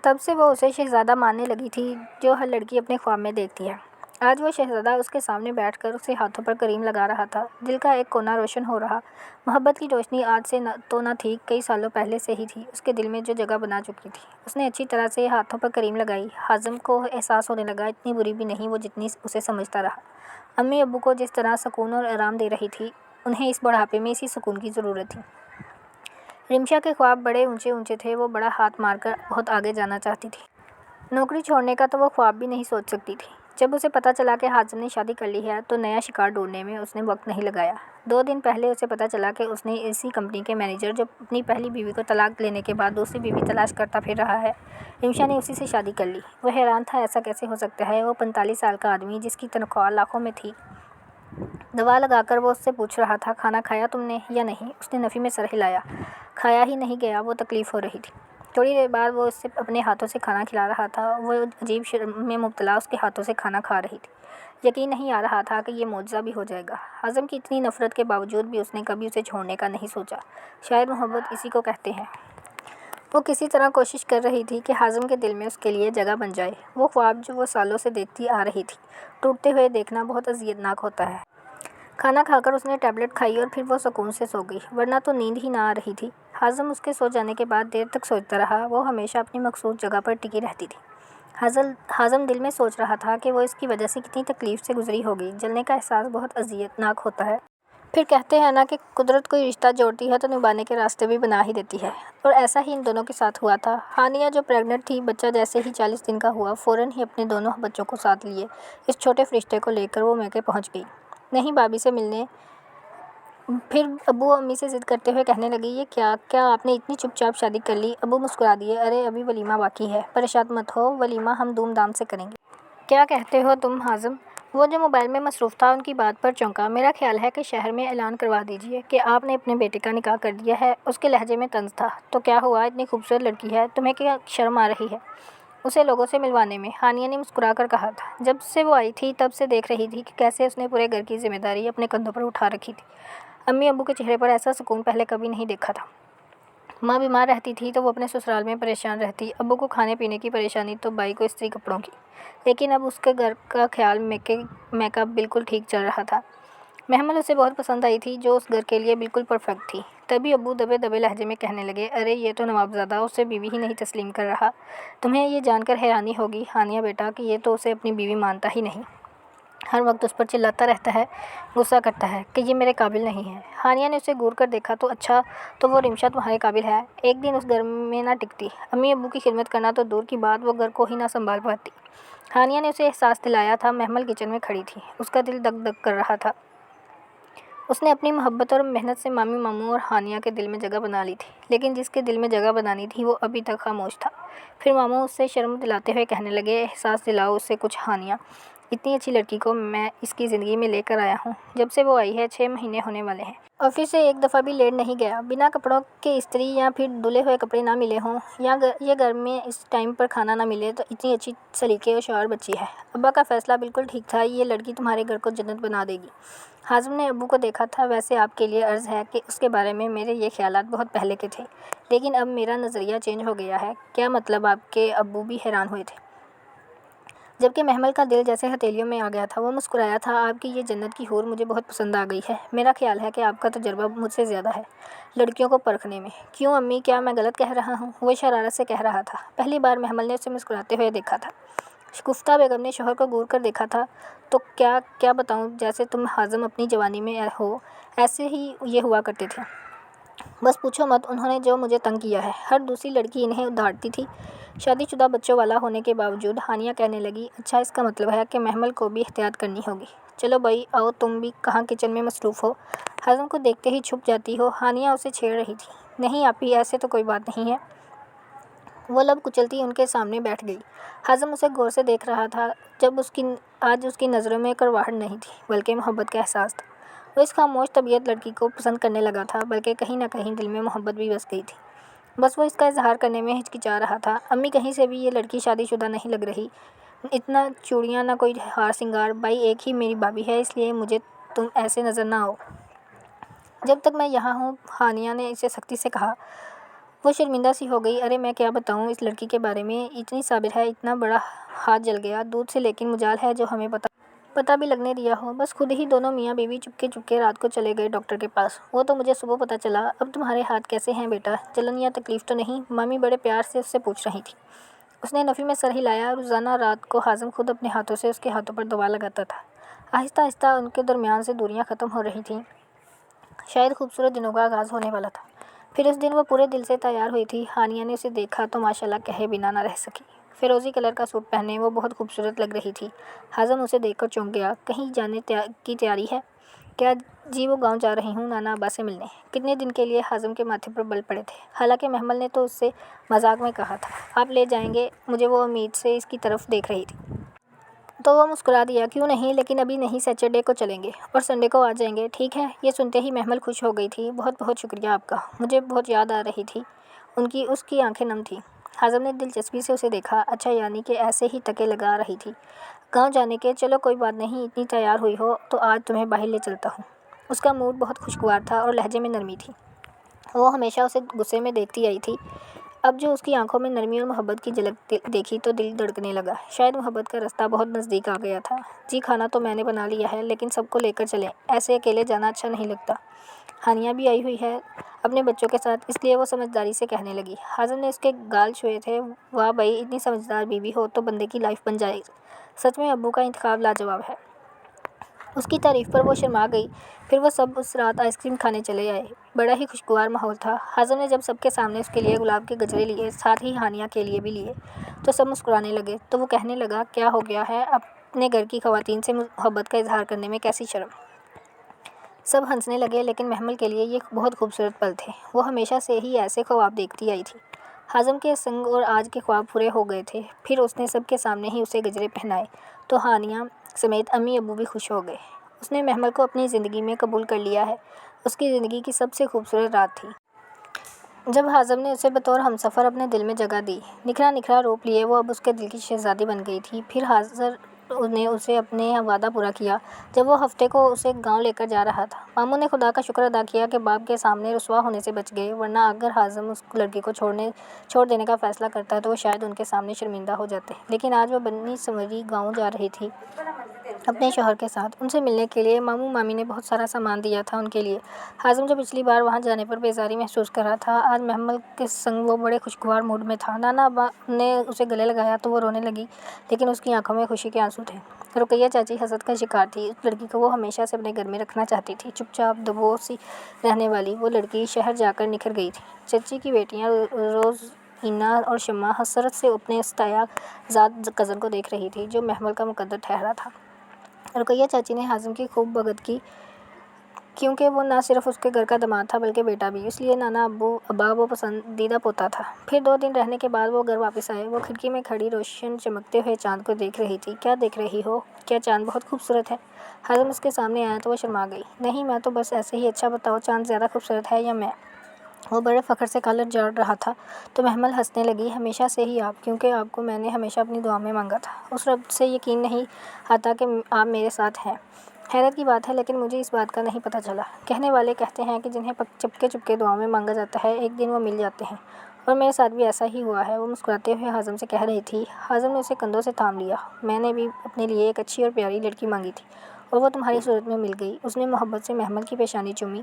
تب سے وہ اسے شہزادہ ماننے لگی تھی جو ہر لڑکی اپنے خواب میں دیکھتی ہے۔ آج وہ شہزادہ اس کے سامنے بیٹھ کر اسے ہاتھوں پر کریم لگا رہا تھا۔ دل کا ایک کونا روشن ہو رہا۔ محبت کی روشنی آج سے تو نہ تھی، کئی سالوں پہلے سے ہی تھی۔ اس کے دل میں جو جگہ بنا چکی تھی۔ اس نے اچھی طرح سے ہاتھوں پر کریم لگائی۔ حازم کو احساس ہونے لگا اتنی بری بھی نہیں وہ جتنی اسے سمجھتا رہا۔ امی ابو کو جس طرح سکون اور آرام دے رہی تھی، انہیں اس بڑھاپے میں اسی سکون کی ضرورت تھی۔ رمشا کے خواب بڑے اونچے اونچے تھے۔ وہ بڑا ہاتھ مار کر بہت آگے جانا چاہتی تھی۔ نوکری چھوڑنے کا تو وہ خواب بھی نہیں سوچ سکتی تھی۔ جب اسے پتہ چلا کہ حازم نے شادی کر لی ہے تو نیا شکار ڈھونڈنے میں اس نے وقت نہیں لگایا۔ 2 دن پہلے اسے پتہ چلا کہ اس نے اسی کمپنی کے مینیجر جو اپنی پہلی بیوی کو طلاق لینے کے بعد دوسری بیوی تلاش کرتا پھر رہا ہے، رمشا نے اسی سے شادی کر لی۔ وہ حیران تھا ایسا کیسے ہو سکتا ہے؟ وہ 45 سال کا آدمی جس کی تنخواہ لاکھوں میں تھی، دوا لگا کر وہ اس سے پوچھ رہا تھا کھانا کھایا تم نے یا نہیں؟ اس نے نفی میں سر ہلایا۔ کھایا ہی نہیں گیا، وہ تکلیف ہو رہی تھی۔ تھوڑی دیر بعد وہ اسے اپنے ہاتھوں سے کھانا کھلا رہا تھا۔ وہ عجیب شرم میں مبتلا اس کے ہاتھوں سے کھانا کھا رہی تھی۔ یقین نہیں آ رہا تھا کہ یہ معجزہ بھی ہو جائے گا۔ حازم کی اتنی نفرت کے باوجود بھی اس نے کبھی اسے چھوڑنے کا نہیں سوچا۔ شاید محبت اسی کو کہتے ہیں۔ وہ کسی طرح کوشش کر رہی تھی کہ حازم کے دل میں اس کے لیے جگہ بن جائے۔ وہ خواب جو وہ سالوں سے دیکھتی آ رہی تھی، ٹوٹتے ہوئے دیکھنا بہت اذیت ناک ہوتا ہے۔ کھانا کھا کر اس نے ٹیبلٹ کھائی اور پھر وہ سکون سے سو گئی، ورنہ تو نیند ہی نہ آ رہی تھی۔ حازم اس کے سو جانے کے بعد دیر تک سوچتا رہا۔ وہ ہمیشہ اپنی مخصوص جگہ پر ٹکی رہتی تھی۔ حازم دل میں سوچ رہا تھا کہ وہ اس کی وجہ سے کتنی تکلیف سے گزری ہوگی۔ جلنے کا احساس بہت اذیت ناک ہوتا ہے۔ پھر کہتے ہیں نا کہ قدرت کوئی رشتہ جوڑتی ہے تو نبھانے کے راستے بھی بنا ہی دیتی ہے، اور ایسا ہی ان دونوں کے ساتھ ہوا تھا۔ ہانیہ جو پریگننٹ تھی، بچہ جیسے ہی 40 دن کا ہوا، فوراً ہی اپنے دونوں بچوں کو ساتھ لیے اس چھوٹے فرشتے کو لے کر وہ میکے پہنچ گئی۔ نہیں بھابھی سے ملنے۔ پھر ابو امی سے ضد کرتے ہوئے کہنے لگی، یہ کیا آپ نے اتنی چپ چاپ شادی کر لی؟ ابو مسکرا دیے، ارے ابھی ولیمہ باقی ہے، پریشان مت ہو، ولیمہ ہم دھوم دھام سے کریں گے۔ کیا کہتے ہو تم حازم؟ وہ جو موبائل میں مصروف تھا ان کی بات پر چونکا۔ میرا خیال ہے کہ شہر میں اعلان کروا دیجیے کہ آپ نے اپنے بیٹے کا نکاح کر دیا ہے۔ اس کے لہجے میں طنز تھا۔ تو کیا ہوا؟ اتنی خوبصورت لڑکی ہے، تمہیں کیا شرم آ رہی ہے اسے لوگوں سے ملوانے میں؟ ہانیہ نے مسکرا کر کہا تھا۔ جب سے وہ آئی تھی تب سے دیکھ رہی تھی کہ کیسے اس نے پورے گھر کی ذمہ داری اپنے کندھوں پر اٹھا رکھی تھی۔ امی ابو کے چہرے پر ایسا سکون پہلے کبھی نہیں دیکھا تھا۔ ماں بیمار رہتی تھی تو وہ اپنے سسرال میں پریشان رہتی، ابو کو کھانے پینے کی پریشانی تو بائی کو استری کپڑوں کی، لیکن اب اس کے گھر کا خیال میک اپ بالکل ٹھیک چل رہا تھا۔ محمل اسے بہت پسند آئی تھی جو اس گھر کے لیے بالکل پرفیکٹ تھی۔ تبھی ابو دبے دبے لہجے میں کہنے لگے، ارے یہ تو نوابزادہ اسے بیوی ہی نہیں تسلیم کر رہا۔ تمہیں یہ جان کر حیرانی ہوگی ہانیہ بیٹا کہ یہ تو اسے اپنی بیوی مانتا ہی نہیں۔ ہر وقت اس پر چلاتا رہتا ہے، غصہ کرتا ہے کہ یہ میرے قابل نہیں ہے۔ ہانیہ نے اسے گور کر دیکھا تو اچھا تو وہ رمشا تمہارے قابل ہے، ایک دن اس گھر میں نہ ٹکتی، امی ابو کی خدمت کرنا تو دور کی بات، وہ گھر کو ہی نہ سنبھال پاتی۔ ہانیہ نے اسے احساس دلایا تھا۔ محمل کچن میں کھڑی تھی، اس کا دل دک دک کر رہا تھا۔ اس نے اپنی محبت اور محنت سے مامی ماموں اور ہانیہ کے دل میں جگہ بنا لی تھی، لیکن جس کے دل میں جگہ بنانی تھی وہ ابھی تک خاموش تھا۔ پھر ماموں اس سے شرم دلاتے ہوئے کہنے لگے، احساس دلاؤ اس سے کچھ ہانیہ، اتنی اچھی لڑکی کو میں اس کی زندگی میں لے کر آیا ہوں، جب سے وہ آئی ہے 6 مہینے ہونے والے ہیں۔ آفس سے ایک دفعہ بھی لیٹ نہیں گیا، بنا کپڑوں کے استری یا پھر دھلے ہوئے کپڑے نہ ملے ہوں، یا یہ گھر میں اس ٹائم پر کھانا نہ ملے، تو اتنی اچھی سلیقے اور شوہر بچی ہے۔ ابا کا فیصلہ بالکل ٹھیک تھا، یہ لڑکی تمہارے گھر کو جنت بنا دے گی۔ حازم نے ابو کو دیکھا تھا، ویسے آپ کے لیے عرض ہے کہ اس کے بارے میں میرے یہ خیالات بہت پہلے کے تھے، لیکن اب میرا نظریہ چینج ہو گیا ہے۔ کیا مطلب؟ آپ کے ابو بھی حیران ہوئے تھے، جبکہ محمل کا دل جیسے ہتھیلیوں میں آ گیا تھا۔ وہ مسکرایا تھا، آپ کی یہ جنت کی حور مجھے بہت پسند آ گئی ہے۔ میرا خیال ہے کہ آپ کا تجربہ مجھ سے زیادہ ہے لڑکیوں کو پرکھنے میں۔ کیوں امی، کیا میں غلط کہہ رہا ہوں؟ وہ شرارت سے کہہ رہا تھا۔ پہلی بار محمل نے اسے مسکراتے ہوئے دیکھا تھا۔ شگفتہ بیگم نے شوہر کو گور کر دیکھا تھا۔ تو کیا بتاؤں، جیسے تم حازم اپنی جوانی میں ہو ایسے ہی یہ ہوا کرتے تھے۔ بس پوچھو مت، انہوں نے جو مجھے تنگ کیا ہے، ہر دوسری لڑکی انہیں ادھاڑتی تھی۔ شادی شدہ بچوں والا ہونے کے باوجود ہانیہ کہنے لگی، اچھا اس کا مطلب ہے کہ محمل کو بھی احتیاط کرنی ہوگی۔ چلو بھائی آؤ، تم بھی کہاں کچن میں مصروف ہو، حازم کو دیکھتے ہی چھپ جاتی ہو۔ ہانیہ اسے چھیڑ رہی تھی۔ نہیں آپی، ایسے تو کوئی بات نہیں ہے۔ وہ لب کچلتی ان کے سامنے بیٹھ گئی۔ حازم اسے غور سے دیکھ رہا تھا، آج اس کی نظروں میں کرواہٹ نہیں تھی بلکہ محبت کا احساس تھا۔ وہ اس خاموش طبیعت لڑکی کو پسند کرنے لگا تھا، بلکہ کہیں نہ کہیں دل میں محبت بھی بس گئی تھی۔ بس وہ اس کا اظہار کرنے میں ہچکچا رہا تھا۔ امی، کہیں سے بھی یہ لڑکی شادی شدہ نہیں لگ رہی، اتنا چوڑیاں، نہ کوئی ہار سنگار۔ بھائی ایک ہی میری بھابھی ہے، اس لیے مجھے تم ایسے نظر نہ آؤ۔ جب تک میں یہاں ہوں، ہانیہ نے اسے سختی سے کہا۔ وہ شرمندہ سی ہو گئی۔ ارے میں کیا بتاؤں اس لڑکی کے بارے میں، اتنی صابر ہے، اتنا بڑا ہاتھ جل گیا دودھ سے، لیکن مجال ہے جو ہمیں پتہ بھی لگنے دیا ہو۔ بس خود ہی دونوں میاں بیوی چپکے رات کو چلے گئے ڈاکٹر کے پاس، وہ تو مجھے صبح پتہ چلا۔ اب تمہارے ہاتھ کیسے ہیں بیٹا، جلن یا تکلیف تو نہیں؟ مامی بڑے پیار سے اس سے پوچھ رہی تھی۔ اس نے نفی میں سر ہلایا۔ روزانہ رات کو حازم خود اپنے ہاتھوں سے اس کے ہاتھوں پر دوا لگاتا تھا۔ آہستہ آہستہ ان کے درمیان سے دوریاں ختم ہو رہی تھیں، شاید خوبصورت دنوں کا آغاز ہونے والا تھا۔ پھر اس دن وہ پورے دل سے تیار ہوئی تھی۔ ہانیہ نے اسے دیکھا تو ماشاءاللہ کہے بنا نہ رہ سکی۔ فیروزی کلر کا سوٹ پہنے وہ بہت خوبصورت لگ رہی تھی۔ حازم اسے دیکھ کر چونک گیا۔ کہیں جانے کی تیاری ہے کیا؟ جی وہ گاؤں جا رہی ہوں نانا ابا سے ملنے۔ کتنے دن کے لیے؟ حازم کے ماتھے پر بل پڑے تھے، حالانکہ محمل نے تو اس سے مذاق میں کہا تھا آپ لے جائیں گے مجھے۔ وہ امید سے اس کی طرف دیکھ رہی تھی تو وہ مسکرا دیا، کیوں نہیں، لیکن ابھی نہیں، سیٹرڈے کو چلیں گے اور سنڈے کو آ جائیں گے، ٹھیک ہے؟ یہ سنتے ہی محمل خوش ہو گئی تھی۔ بہت بہت شکریہ آپ کا، مجھے بہت یاد آ رہی تھی اس کی آنکھیں نم تھیں۔ حازم نے دلچسپی سے اسے دیکھا، اچھا یعنی کہ ایسے ہی ٹکے لگا رہی تھی گاؤں جانے کے؟ چلو کوئی بات نہیں، اتنی تیار ہوئی ہو تو آج تمہیں باہر لے چلتا ہوں۔ اس کا موڈ بہت خوشگوار تھا اور لہجے میں نرمی تھی۔ وہ ہمیشہ اسے غصے میں دیکھتی آئی تھی، اب جو اس کی آنکھوں میں نرمی اور محبت کی جھلک دیکھی تو دل دھڑکنے لگا، شاید محبت کا راستہ بہت نزدیک آ گیا تھا۔ جی کھانا تو میں نے بنا لیا ہے، لیکن سب کو لے کر چلیں، ایسے اکیلے جانا اچھا نہیں لگتا۔ ہانیہ بھی آئی ہوئی ہے اپنے بچوں کے ساتھ، اس لیے وہ سمجھداری سے کہنے لگی۔ حازم نے اس کے گال چھوئے تھے، واہ بھائی، اتنی سمجھدار بیوی ہو تو بندے کی لائف بن جائے، سچ میں ابو کا انتخاب لاجواب ہے۔ اس کی تعریف پر وہ شرما گئی۔ پھر وہ سب اس رات آئس کریم کھانے چلے آئے، بڑا ہی خوشگوار ماحول تھا۔ حازم نے جب سب کے سامنے اس کے لیے گلاب کے گجرے لیے، ساتھ ہی ہانیہ کے لیے بھی لیے، تو سب مسکرانے لگے۔ تو وہ کہنے لگا، کیا ہو گیا ہے، اپنے گھر کی خواتین سے محبت کا اظہار کرنے میں کیسی شرم؟ سب ہنسنے لگے، لیکن محمل کے لیے یہ بہت خوبصورت پل تھے، وہ ہمیشہ سے ہی ایسے خواب دیکھتی آئی تھی۔ حازم کے سنگ اور آج کے خواب پورے ہو گئے تھے۔ پھر اس نے سب کے سامنے ہی اسے گجرے پہنائے تو ہانیہ سمیت امی ابو بھی خوش ہو گئے۔ اس نے محمل کو اپنی زندگی میں قبول کر لیا ہے۔ اس کی زندگی کی سب سے خوبصورت رات تھی جب حازم نے اسے بطور ہمسفر اپنے دل میں جگہ دی۔ نکھرا نکھرا روپ لیے وہ اب اس کے دل کی شہزادی بن گئی تھی۔ پھر حاضر نے اسے اپنے وعدہ پورا کیا جب وہ ہفتے کو اسے گاؤں لے کر جا رہا تھا۔ ماموں نے خدا کا شکر ادا کیا کہ باپ کے سامنے رسوا ہونے سے بچ گئے، ورنہ اگر حازم اس لڑکی کو چھوڑ دینے کا فیصلہ کرتا تو وہ شاید ان کے سامنے شرمندہ ہو جاتے۔ لیکن آج وہ بنی سنوری گاؤں جا رہی تھی اپنے شوہر کے ساتھ ان سے ملنے کے لیے ماموں مامی نے بہت سارا سامان دیا تھا ان کے لیے۔ حازم جو پچھلی بار وہاں جانے پر بیزاری محسوس کر رہا تھا، آج محمل کے سنگ وہ بڑے خوشگوار موڈ میں تھا۔ نانا ابا نے اسے گلے لگایا تو وہ رونے لگی، لیکن اس کی آنکھوں میں خوشی کے آنسو تھے۔ رقیہ چاچی حسد کا شکار تھی۔ اس لڑکی کو وہ ہمیشہ سے اپنے گھر میں رکھنا چاہتی تھی، چپ چاپ دبو سی رہنے والی وہ لڑکی شہر جا کر نکھر گئی تھی۔ چچی کی بیٹیاں روزینہ اور شمع حسرت سے اپنے استحیا زاد کزن کو دیکھ رہی تھی، جو محمل کا مقدر ٹھہرا تھا۔ رقیہ چاچی نے حازم کی خوب بھگت کی، کیونکہ وہ نہ صرف اس کے گھر کا داماد تھا بلکہ بیٹا بھی، اس لیے نانا ابا وہ پسندیدہ پوتا تھا۔ پھر 2 دن رہنے کے بعد وہ گھر واپس آئے۔ وہ کھڑکی میں کھڑی روشن چمکتے ہوئے چاند کو دیکھ رہی تھی۔ کیا دیکھ رہی ہو؟ کیا چاند بہت خوبصورت ہے؟ حازم اس کے سامنے آیا تو وہ شرما گئی۔ نہیں، میں تو بس ایسے ہی۔ اچھا بتاؤ، چاند زیادہ خوبصورت ہے یا میں؟ وہ بڑے فخر سے کالر جاڑ رہا تھا تو محمل ہنسنے لگی۔ ہمیشہ سے ہی آپ، کیونکہ آپ کو میں نے ہمیشہ اپنی دعا میں مانگا تھا۔ اس رب سے یقین نہیں آتا کہ آپ میرے ساتھ ہیں۔ حیرت کی بات ہے، لیکن مجھے اس بات کا نہیں پتہ چلا۔ کہنے والے کہتے ہیں کہ جنہیں چپکے چپکے دعاؤں میں مانگا جاتا ہے، ایک دن وہ مل جاتے ہیں، اور میرے ساتھ بھی ایسا ہی ہوا ہے، وہ مسکراتے ہوئے حازم سے کہہ رہی تھی۔ حازم نے اسے کندھوں سے تھام لیا۔ میں نے بھی اپنے لیے ایک اچھی اور پیاری لڑکی مانگی تھی، اور وہ تمہاری صورت میں مل گئی۔ اس نے محبت سے محمل کی پیشانی چومی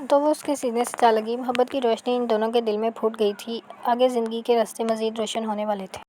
تو وہ اس کے سینے سے جا لگی۔ محبت کی روشنی ان دونوں کے دل میں پھوٹ گئی تھی۔ آگے زندگی کے راستے مزید روشن ہونے والے تھے۔